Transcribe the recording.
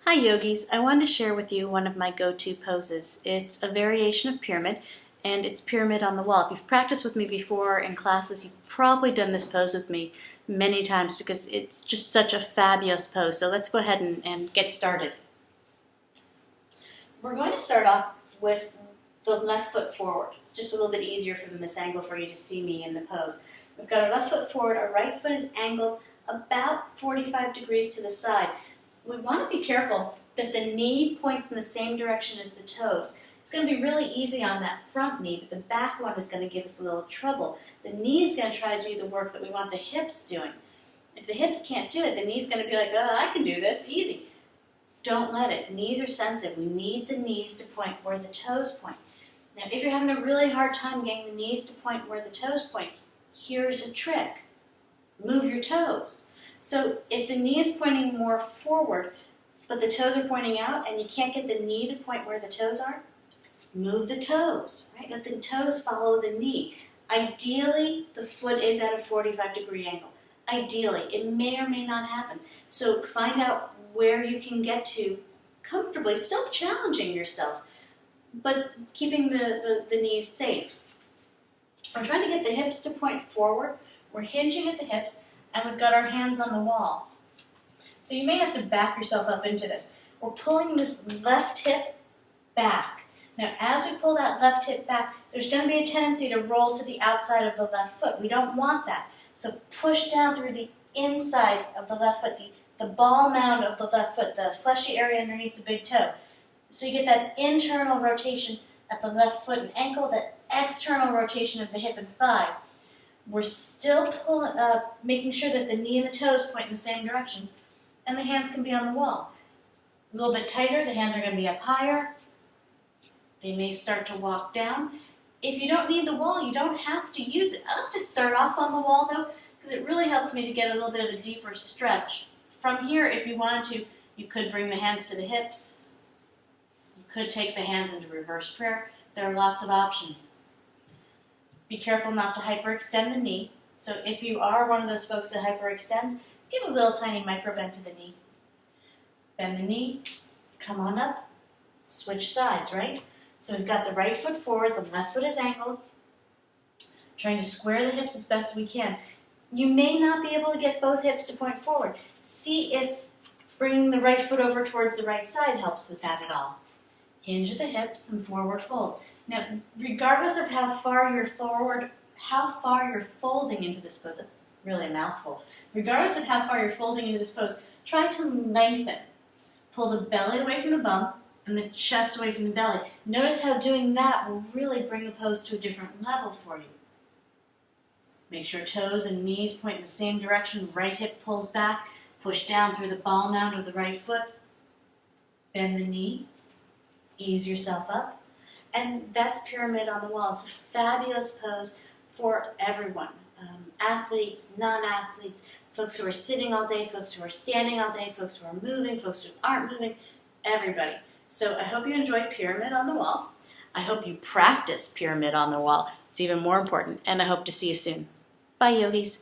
Hi yogis, I wanted to share with you one of my go-to poses. It's a variation of pyramid, and it's pyramid on the wall. If you've practiced with me before in classes, you've probably done this pose with me many times because it's just such a fabulous pose. So let's go ahead and get started. We're going to start off with the left foot forward. It's just a little bit easier from this angle for you to see me in the pose. We've got our left foot forward, our right foot is angled about 45 degrees to the side. We want to be careful that the knee points in the same direction as the toes. It's going to be really easy on that front knee, but the back one is going to give us a little trouble. The knee is going to try to do the work that we want the hips doing. If the hips can't do it, the knee's going to be like, oh, I can do this, easy. Don't let it. Knees are sensitive. We need the knees to point where the toes point. Now, if you're having a really hard time getting the knees to point where the toes point, here's a trick. Move your toes. So if the knee is pointing more forward, but the toes are pointing out, and you can't get the knee to point where the toes are, move the toes, right? Let the toes follow the knee. Ideally, the foot is at a 45-degree angle. Ideally, it may or may not happen. So find out where you can get to comfortably, still challenging yourself, but keeping the knees safe. We're trying to get the hips to point forward. We're hinging at the hips, and we've got our hands on the wall. So you may have to back yourself up into this. We're pulling this left hip back. Now, as we pull that left hip back, there's going to be a tendency to roll to the outside of the left foot. We don't want that. So push down through the inside of the left foot, the ball mound of the left foot, the fleshy area underneath the big toe. So you get that internal rotation at the left foot and ankle, that external rotation of the hip and thigh. We're still making sure that the knee and the toes point in the same direction, and the hands can be on the wall. A little bit tighter, the hands are going to be up higher. They may start to walk down. If you don't need the wall, you don't have to use it. I like to start off on the wall though, because it really helps me to get a little bit of a deeper stretch. From here, if you wanted to, you could bring the hands to the hips. You could take the hands into reverse prayer. There are lots of options. Be careful not to hyperextend the knee. So if you are one of those folks that hyperextends, give a little tiny micro bend to the knee. Bend the knee, come on up, switch sides, right? So we've got the right foot forward, the left foot is angled, trying to square the hips as best we can. You may not be able to get both hips to point forward. See if bringing the right foot over towards the right side helps with that at all. Hinge at the hips and forward fold. Now, regardless of how far you're folding into this pose, that's really a mouthful. Regardless of how far you're folding into this pose, try to lengthen. Pull the belly away from the bum and the chest away from the belly. Notice how doing that will really bring the pose to a different level for you. Make sure toes and knees point in the same direction. Right hip pulls back. Push down through the ball mound of the right foot. Bend the knee. Ease yourself up. And that's pyramid on the wall. It's a fabulous pose for everyone. Athletes, non-athletes, folks who are sitting all day, folks who are standing all day, folks who are moving, folks who aren't moving, everybody. So I hope you enjoyed pyramid on the wall. I hope you practice pyramid on the wall. It's even more important. And I hope to see you soon. Bye, yogis.